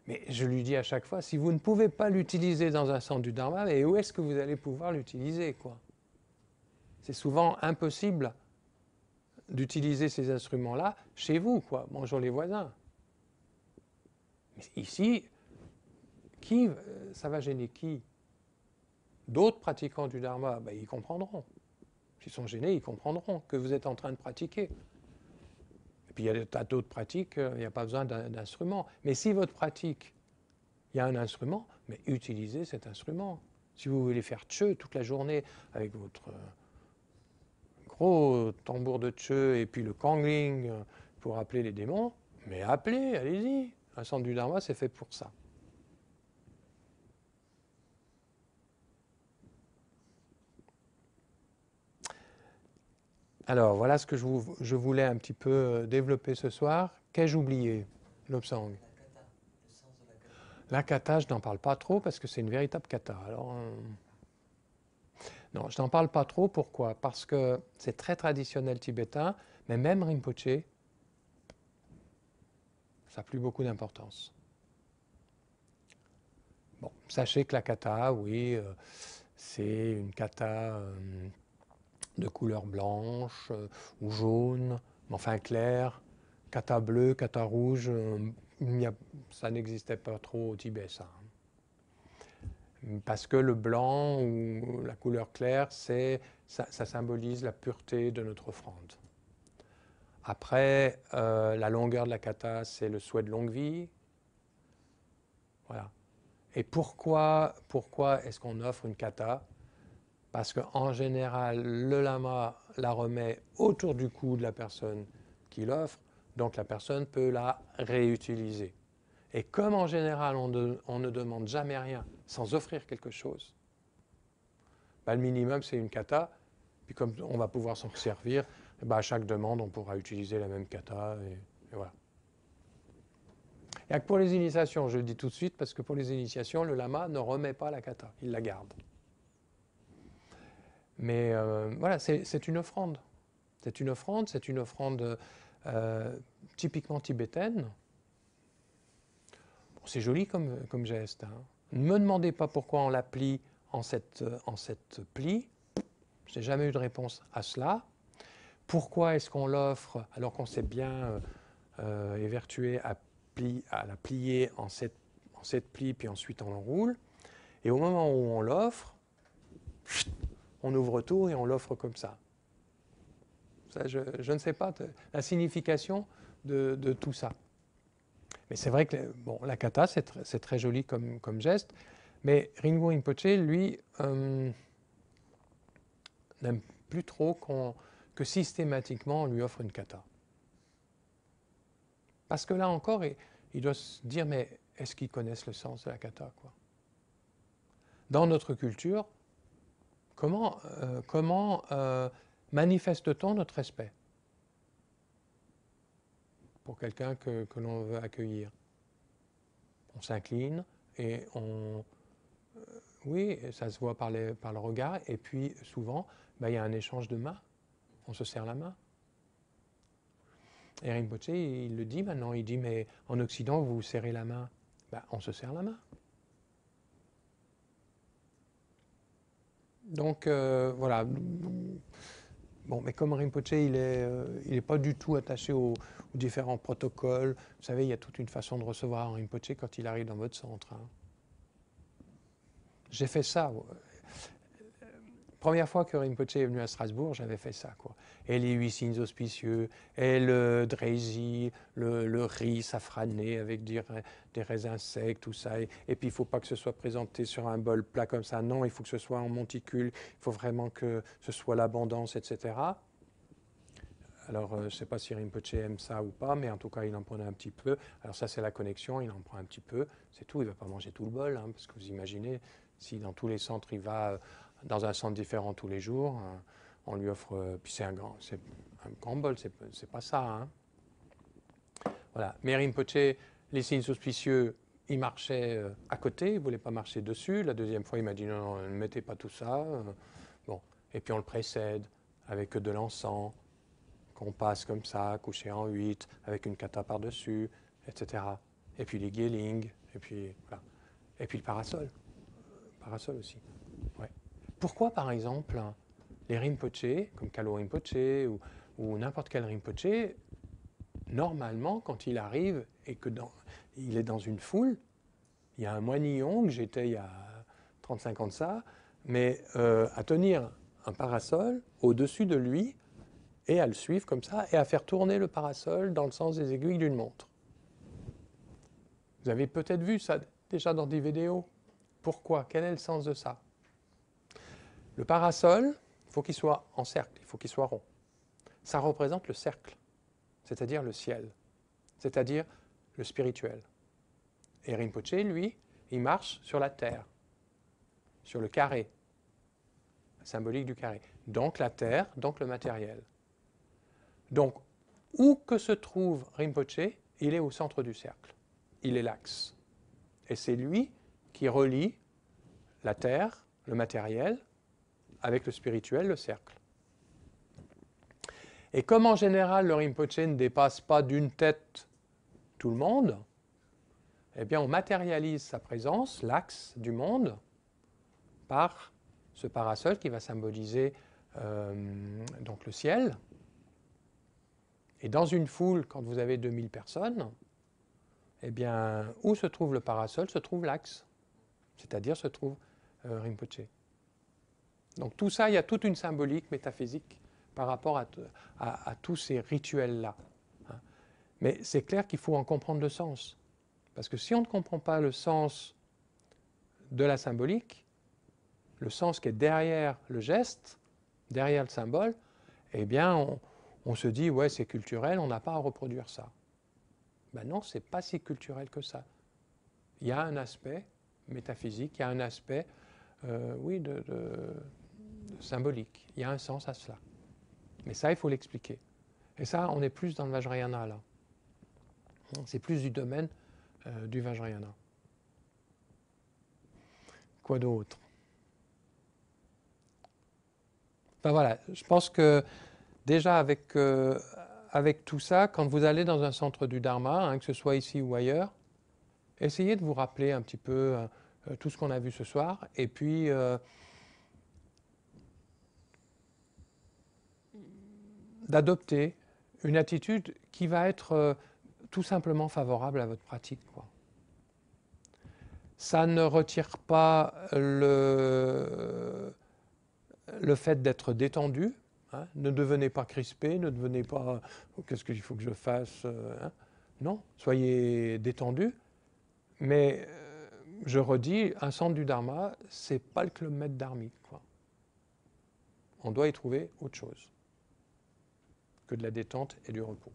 Mais je lui dis à chaque fois, si vous ne pouvez pas l'utiliser dans un centre du dharma, mais où est-ce que vous allez pouvoir l'utiliser, quoi ? C'est souvent impossible d'utiliser ces instruments-là chez vous, quoi. Bonjour les voisins. Mais ici, ça va gêner qui ? D'autres pratiquants du dharma, ben, ils comprendront. S'ils sont gênés, ils comprendront que vous êtes en train de pratiquer. Et puis il y a des tas d'autres pratiques, il n'y a pas besoin d'instrument. Mais si votre pratique, il y a un instrument, mais utilisez cet instrument. Si vous voulez faire tchö toute la journée avec votre gros tambour de tchö et puis le kangling pour appeler les démons, mais appelez, allez-y. Un centre du dharma, c'est fait pour ça. Alors, voilà ce que je voulais un petit peu développer ce soir. Qu'ai-je oublié, Lobsang ? La kata, je n'en parle pas trop parce que c'est une véritable kata. Alors, non, je n'en parle pas trop. Pourquoi ? Parce que c'est très traditionnel tibétain, mais même Rinpoché, ça n'a plus beaucoup d'importance. Bon, sachez que la kata, oui, c'est une kata de couleur blanche ou jaune, mais enfin claire, kata bleue, kata rouge, ça n'existait pas trop au Tibet, ça. Parce que le blanc ou la couleur claire, ça symbolise la pureté de notre offrande. Après, la longueur de la kata, c'est le souhait de longue vie. Voilà. Et pourquoi est-ce qu'on offre une kata ? Parce qu'en général, le lama la remet autour du cou de la personne qui l'offre Donc la personne peut la réutiliser. Et comme en général on ne demande jamais rien sans offrir quelque chose, bah, le minimum c'est une kata, puis comme on va pouvoir s'en servir, bah, à chaque demande on pourra utiliser la même kata, et voilà. Et pour les initiations, je le dis tout de suite, parce que pour les initiations, le lama ne remet pas la kata, il la garde. Mais voilà, c'est une offrande. C'est une offrande typiquement tibétaine. Bon, c'est joli comme geste. Hein. Ne me demandez pas pourquoi on la plie en cette plie. Je n'ai jamais eu de réponse à cela. Pourquoi est-ce qu'on l'offre alors qu'on s'est bien évertué à la plier en cette plie, puis ensuite on l'enroule. Et au moment où on l'offre, on ouvre tout et on l'offre comme ça. Ça, je ne sais pas la signification de tout ça. Mais c'est vrai que bon, la kata, c'est très joli comme geste. Mais Rinpo Rinpoche, lui, n'aime plus trop que systématiquement on lui offre une kata. Parce que là encore, il doit se dire, mais est-ce qu'ils connaissent le sens de la kata, quoi? Dans notre culture, comment manifeste-t-on notre respect pour quelqu'un que l'on veut accueillir? On s'incline et oui, ça se voit par le regard, et puis souvent, il y a un échange de mains, on se serre la main. Et Rinpoche, il le dit maintenant, il dit, mais en Occident, vous vous serrez la main. On se serre la main. Donc, voilà. Bon, mais comme Rinpoche, il est pas du tout attaché aux différents protocoles. Vous savez, il y a toute une façon de recevoir un Rinpoche quand il arrive dans votre centre. Hein. J'ai fait ça. Première fois que Rinpoche est venu à Strasbourg, j'avais fait ça, quoi. Et les 8 signes auspicieux, et le dreisi, le riz safrané avec des raisins secs, tout ça. Et puis il ne faut pas que ce soit présenté sur un bol plat comme ça. Non, il faut que ce soit en monticule. Il faut vraiment que ce soit l'abondance, etc. Alors, je ne sais pas si Rinpoche aime ça ou pas, mais en tout cas, il en prenait un petit peu. Alors ça, c'est la connexion, il en prend un petit peu. C'est tout, il ne va pas manger tout le bol, hein, parce que vous imaginez, si dans tous les centres, il va dans un centre différent tous les jours, on lui offre... puis c'est un grand bol, c'est pas ça. Hein. Voilà. Mais Rinpoche, les signes auspicieux, il marchait à côté, il ne voulait pas marcher dessus. La deuxième fois, il m'a dit non, ne mettez pas tout ça. Bon. Et puis on le précède avec de l'encens, qu'on passe comme ça, couché en 8, avec une kata par-dessus, etc. Et puis les geling, et puis voilà. Et puis le parasol. Parasol aussi. Ouais. Pourquoi, par exemple, les Rinpoche, comme Kalo Rinpoche ou n'importe quel Rinpoche, normalement, quand il arrive et il est dans une foule, il y a un moinillon que j'étais il y a 35 ans de ça, mais à tenir un parasol au-dessus de lui et à le suivre comme ça et à faire tourner le parasol dans le sens des aiguilles d'une montre. Vous avez peut-être vu ça déjà dans des vidéos. Pourquoi? Quel est le sens de ça? Le parasol, il faut qu'il soit en cercle, il faut qu'il soit rond. Ça représente le cercle, c'est-à-dire le ciel, c'est-à-dire le spirituel. Et Rinpoche, lui, il marche sur la terre, sur le carré, la symbolique du carré. Donc la terre, donc le matériel. Donc, où que se trouve Rinpoche, il est au centre du cercle. Il est l'axe. Et c'est lui qui relie la terre, le matériel, avec le spirituel, le cercle. Et comme en général le Rinpoche ne dépasse pas d'une tête tout le monde, eh bien on matérialise sa présence, l'axe du monde, par ce parasol qui va symboliser donc le ciel. Et dans une foule, quand vous avez 2000 personnes, eh bien, où se trouve le parasol, se trouve l'axe, c'est-à-dire se trouve Rinpoche. Donc tout ça, il y a toute une symbolique métaphysique par rapport à tous ces rituels-là. Hein. Mais c'est clair qu'il faut en comprendre le sens. Parce que si on ne comprend pas le sens de la symbolique, le sens qui est derrière le geste, derrière le symbole, eh bien, on se dit, ouais, c'est culturel, on n'a pas à reproduire ça. Ben non, c'est pas si culturel que ça. Il y a un aspect métaphysique, il y a un aspect, oui, de symbolique. Il y a un sens à cela. Mais ça, il faut l'expliquer. Et ça, on est plus dans le Vajrayana, là. C'est plus du domaine du Vajrayana. Quoi d'autre? Enfin voilà, je pense que déjà avec tout ça, quand vous allez dans un centre du Dharma, hein, que ce soit ici ou ailleurs, essayez de vous rappeler un petit peu tout ce qu'on a vu ce soir, et puis d'adopter une attitude qui va être tout simplement favorable à votre pratique, quoi. Ça ne retire pas le fait d'être détendu. Hein, ne devenez pas crispé, ne devenez pas oh, qu'est-ce qu'il faut que je fasse hein. Non, soyez détendu. Mais je redis, un centre du Dharma, c'est pas le club maître dharmique, quoi. On doit y trouver autre chose que de la détente et du repos.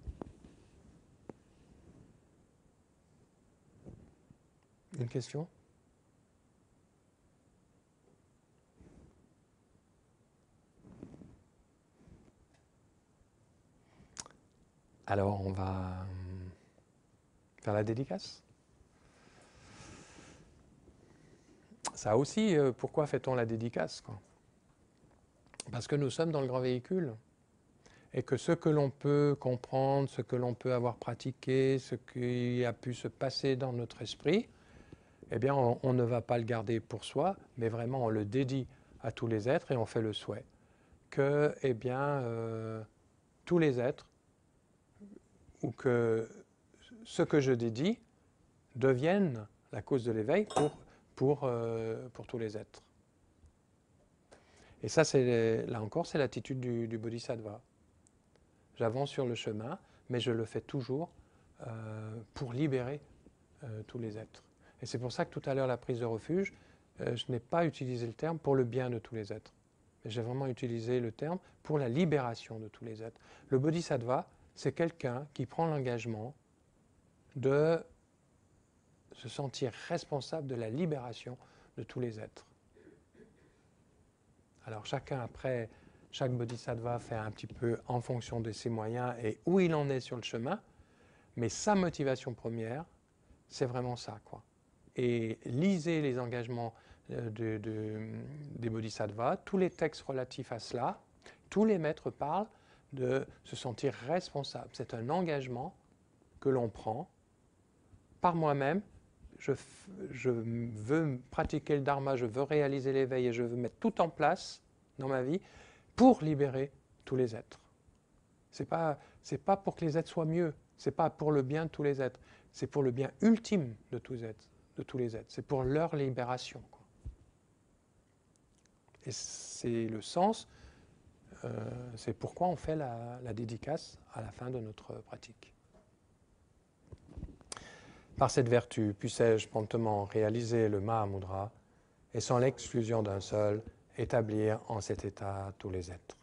Une question ? Alors, on va faire la dédicace. Ça aussi, pourquoi fait-on la dédicace, quoi ? Parce que nous sommes dans le grand véhicule. Et que ce que l'on peut comprendre, ce que l'on peut avoir pratiqué, ce qui a pu se passer dans notre esprit, eh bien, on ne va pas le garder pour soi, mais vraiment on le dédie à tous les êtres et on fait le souhait que, eh bien, tous les êtres, ou que ce que je dédie devienne la cause de l'éveil pour tous les êtres. Et ça, là encore, c'est l'attitude du Bodhisattva. J'avance sur le chemin, mais je le fais toujours pour libérer tous les êtres. Et c'est pour ça que tout à l'heure, la prise de refuge, je n'ai pas utilisé le terme pour le bien de tous les êtres. Mais j'ai vraiment utilisé le terme pour la libération de tous les êtres. Le Bodhisattva, c'est quelqu'un qui prend l'engagement de se sentir responsable de la libération de tous les êtres. Alors chacun après, chaque bodhisattva fait un petit peu en fonction de ses moyens et où il en est sur le chemin, mais sa motivation première, c'est vraiment ça, quoi. Et lisez les engagements des bodhisattvas, tous les textes relatifs à cela, tous les maîtres parlent de se sentir responsable. C'est un engagement que l'on prend par moi-même. Je veux pratiquer le dharma, je veux réaliser l'éveil et je veux mettre tout en place dans ma vie pour libérer tous les êtres. C'est pas pour que les êtres soient mieux, c'est pas pour le bien de tous les êtres, c'est pour le bien ultime de tous les êtres. C'est pour leur libération, quoi. Et c'est le sens, c'est pourquoi on fait la dédicace à la fin de notre pratique. Par cette vertu, puissais-je promptement réaliser le Mahamudra et sans l'exclusion d'un seul, établir en cet état tous les êtres.